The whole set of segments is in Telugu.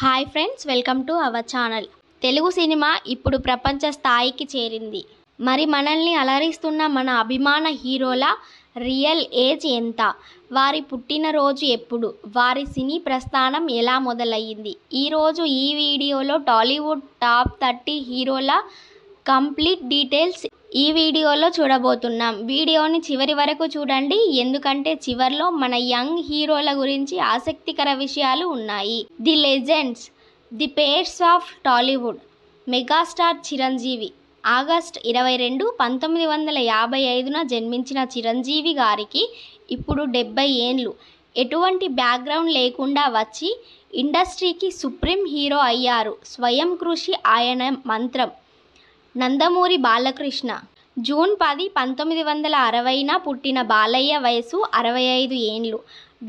Hi friends, welcome to our channel. Telugu cinema ఇప్పుడు ప్రపంచ స్థాయికి చేరింది. మరి మనల్ని అలరిస్తున్న మన అభిమాన హీరోల రియల్ ఏజ్ ఎంత, వారి పుట్టినరోజు ఎప్పుడు, వారి సినీ ప్రస్థానం ఎలా మొదలయ్యింది, ఈరోజు ఈ వీడియోలో టాలీవుడ్ టాప్ 30 హీరోల కంప్లీట్ డీటెయిల్స్ ఈ వీడియోలో చూడబోతున్నాం. వీడియోని చివరి వరకు చూడండి, ఎందుకంటే చివర్లో మన యంగ్ హీరోల గురించి ఆసక్తికర విషయాలు ఉన్నాయి. The legends, the pairs of Tollywood. Megastar Chiranjeevi. August 22, 1955న జన్మించిన చిరంజీవి గారికి ఇప్పుడు 70 ఏండ్లు. ఎటువంటి బ్యాక్గ్రౌండ్ లేకుండా వచ్చి ఇండస్ట్రీకి సుప్రీం హీరో అయ్యారు. స్వయం కృషి ఆయన మంత్రం. నందమూరి బాలకృష్ణ. జూన్ 10, 1960న పుట్టిన బాలయ్య వయసు 65 ఏండ్లు.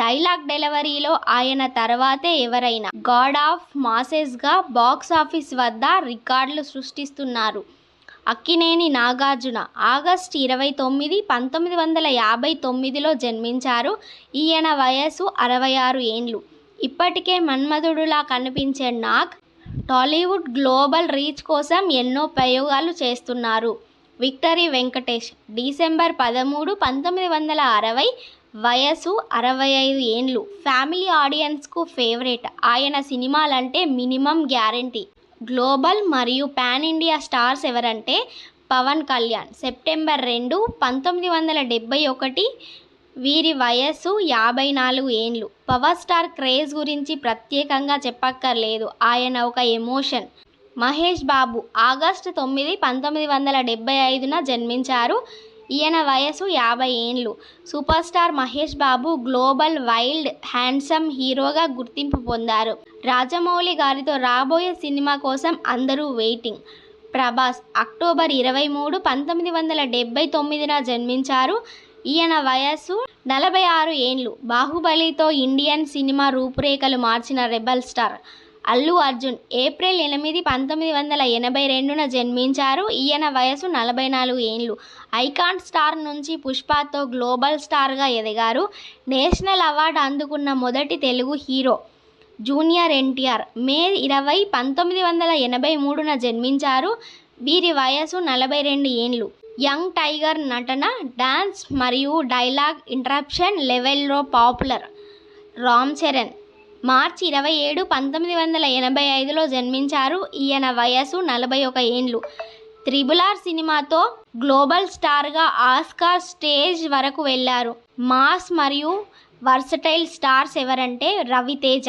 డైలాగ్ డెలివరీలో ఆయన తర్వాతే ఎవరైనా గాడ్ ఆఫ్ మాసెస్గా బాక్స్ ఆఫీస్ వద్ద రికార్డులు సృష్టిస్తున్నారు. అక్కినేని నాగార్జున. ఆగస్ట్ 29, 1959లో జన్మించారు. ఈయన వయసు 66 ఏండ్లు. ఇప్పటికే మన్మధుడులా కనిపించే నాగ్ టాలీవుడ్ గ్లోబల్ రీచ్ కోసం ఎన్నో ప్రయోగాలు చేస్తున్నారు. విక్టరీ వెంకటేష్. డిసెంబర్ 13, 1960, వయసు 65 ఏండ్లు. ఫ్యామిలీ ఆడియన్స్కు ఫేవరెట్. ఆయన సినిమాలంటే మినిమం గ్యారంటీ. గ్లోబల్ మరియు పాన్ ఇండియా స్టార్స్ ఎవరంటే పవన్ కళ్యాణ్. సెప్టెంబర్ 2, 1971, వీరి వయస్సు 54 ఏండ్లు. పవర్ స్టార్ క్రేజ్ గురించి ప్రత్యేకంగా చెప్పక్కర్లేదు, ఆయన ఒక ఎమోషన్. మహేష్ బాబు. ఆగస్టు 9, 1975న జన్మించారు. ఈయన వయసు 50 ఏండ్లు. Super star Mahesh Babu global wild handsome హీరోగా గుర్తింపు పొందారు. రాజమౌళి గారితో రాబోయే సినిమా కోసం అందరూ వెయిటింగ్. ప్రభాస్. అక్టోబర్ 23, 1979న జన్మించారు. ఈయన వయస్సు 46 ఏండ్లు. బాహుబలితో ఇండియన్ సినిమా రూపురేఖలు మార్చిన rebel star. Allu Arjun. April 8, 1982న జన్మించారు. ఈయన వయసు 44 ఏండ్లు. ఐకాన్ స్టార్ నుంచి పుష్పతో గ్లోబల్ స్టార్గా ఎదిగారు. నేషనల్ అవార్డు అందుకున్న మొదటి తెలుగు హీరో. జూనియర్ ఎన్టీఆర్. మే 20, 1983న జన్మించారు. వీరి వయసు 42 ఏండ్లు. Young tiger. నటన, డాన్స్ మరియు డైలాగ్ ఇంటరప్షన్ లెవెల్లో పాపులర్. రామ్ చరణ్. మార్చి 27, 1985లో జన్మించారు. ఈయన వయసు 41 ఏండ్లు. త్రిబుల్ ఆర్ సినిమాతో గ్లోబల్ స్టార్గా ఆస్కార్ స్టేజ్ వరకు వెళ్లారు. మాస్ మరియు వర్సటైల్ స్టార్స్ ఎవరంటే రవితేజ.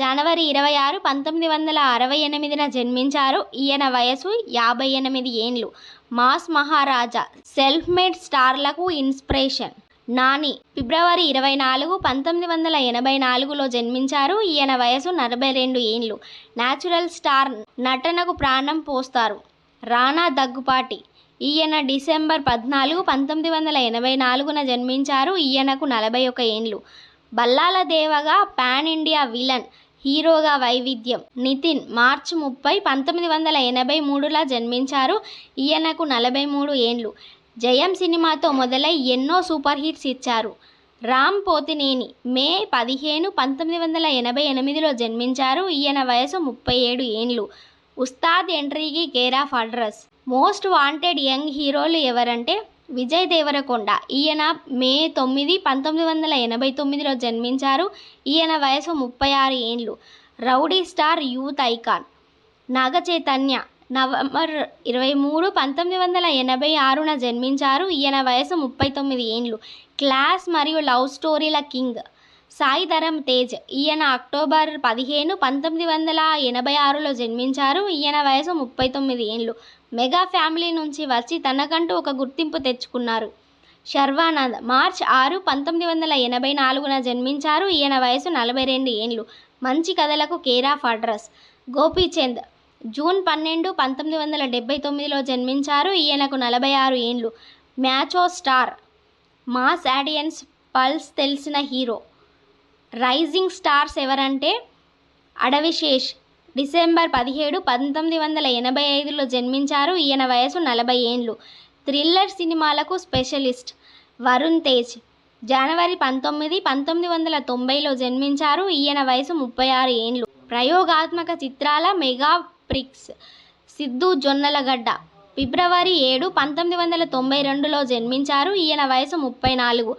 జనవరి 26, 1968న జన్మించారు. ఈయన వయసు 58 ఏండ్లు. మాస్ మహారాజా. సెల్ఫ్ మేడ్ స్టార్లకు ఇన్స్పిరేషన్. నాని. ఫిబ్రవరి 24, 1984లో జన్మించారు. ఈయన వయసు 42 ఏండ్లు. Natural star. నటనకు ప్రాణం పోస్తారు. రానా దగ్గుపాటి. ఈయన డిసెంబర్ 14, 1984న జన్మించారు. ఈయనకు 41 ఏండ్లు. బల్లాల దేవగా పాన్ ఇండియా విలన్, హీరోగా వైవిధ్యం. నితిన్. మార్చి 30, 1983లో జన్మించారు. ఈయనకు 43 ఏండ్లు. జయం సినిమాతో మొదలై ఎన్నో సూపర్ హిట్స్ ఇచ్చారు. రామ్ పోతినేని. మే 15, 1988లో జన్మించారు. ఈయన వయసు 37 ఏండ్లు. ఉస్తాద్ ఎంట్రీకి care of address. Most wanted young హీరోలు ఎవరంటే విజయ్ దేవరకొండ. ఈయన మే 9, 1989లో జన్మించారు. ఈయన వయసు 36 ఏండ్లు. Rowdy star, youth icon. Naga Chaitanya. November 23, 1986న జన్మించారు. ఈయన వయసు 39 ఏండ్లు. క్లాస్ మరియు లవ్ స్టోరీల కింగ్. సాయి ధరమ్ తేజ్. ఈయన అక్టోబర్ 15, 1986లో జన్మించారు. ఈయన వయసు 39 ఏండ్లు. మెగా ఫ్యామిలీ నుంచి వచ్చి తనకంటూ ఒక గుర్తింపు తెచ్చుకున్నారు. శర్వానంద్. మార్చ్ 6, 1984న జన్మించారు. ఈయన వయసు 42 ఏండ్లు. మంచి కథలకు care of address. Gopichand. June 12, 1979లో జన్మించారు. ఈయనకు 46 ఏండ్లు. మ్యాచో స్టార్. మాస్ ఆడియన్స్ పల్స్ తెలిసిన హీరో. రైజింగ్ స్టార్స్ ఎవరంటే అడవిశేష్. డిసెంబర్ 17, 1985లో జన్మించారు. ఈయన వయసు 40 ఏండ్లు. థ్రిల్లర్ సినిమాలకు స్పెషలిస్ట్. వరుణ్ తేజ్. జనవరి 19, 1990లో జన్మించారు. ఈయన వయసు 36 ఏండ్లు. ప్రయోగాత్మక చిత్రాల మెగా ప్రిక్స్. సిద్ధు జొన్నలగడ్డ ఫిబ్రవరి 7, 1992లో జన్మించారు. ఈయన వయసు 34.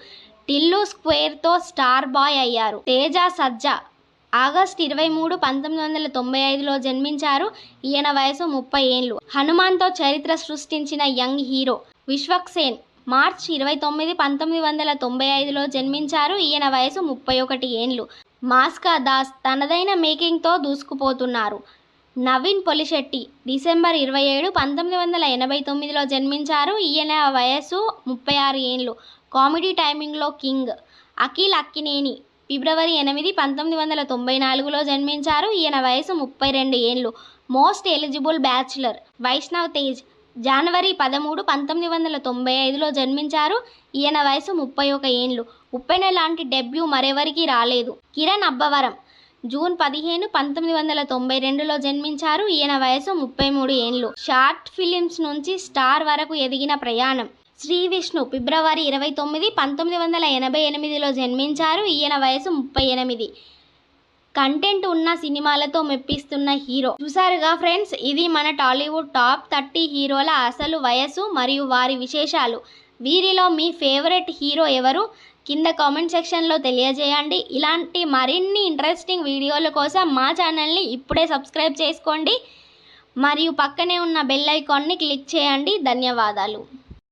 టిల్లు స్క్వేర్తో స్టార్ బాయ్ అయ్యారు. తేజ సజ్జా ఆగస్టు 23, 1995లో జన్మించారు. ఈయన వయసు 30 ఏళ్ళు. హనుమాన్తో చరిత్ర సృష్టించిన యంగ్ హీరో. విశ్వక్సేన్ మార్చి 29, 1995లో జన్మించారు. ఈయన వయసు 31 ఏళ్ళు. మాస్కా దాస్ తనదైన మేకింగ్తో దూసుకుపోతున్నారు. నవీన్ పొలిశెట్టి డిసెంబర్ 27, 1989లో జన్మించారు. ఈయన వయసు 36 ఏళ్ళు. కామెడీ టైమింగ్లో కింగ్. అఖిల్ అక్కినేని ఫిబ్రవరి 8, 1994లో జన్మించారు. ఈయన వయసు 32 ఏళ్ళు. Most eligible bachelor. Vaishnav Tej జనవరి 13, 1995లో జన్మించారు. ఈయన వయసు 31 ఏళ్ళు. ఉప్పెన లాంటి డెబ్యూ మరెవరికి రాలేదు. కిరణ్ అబ్బవరం జూన్ 15, 1992లో జన్మించారు. ఈయన వయసు 33 ఏళ్ళు. షార్ట్ ఫిలిమ్స్ నుంచి స్టార్ వరకు ఎదిగిన ప్రయాణం. శ్రీ విష్ణు ఫిబ్రవరి 29, 1988లో జన్మించారు. ఈయన వయసు 38. కంటెంట్ ఉన్న సినిమాలతో మెప్పిస్తున్న హీరో. చూసారుగా ఫ్రెండ్స్, ఇది మన టాలీవుడ్ టాప్ 30 హీరోల అసలు వయసు మరియు వారి విశేషాలు. వీరిలో మీ ఫేవరెట్ హీరో ఎవరు? కింద కామెంట్ సెక్షన్లో తెలియజేయండి. ఇలాంటి మరిన్ని ఇంట్రెస్టింగ్ వీడియోల కోసం మా ఛానల్ని ఇప్పుడే సబ్స్క్రైబ్ చేసుకోండి మరియు పక్కనే ఉన్న బెల్ ఐకాన్ని క్లిక్ చేయండి. ధన్యవాదాలు.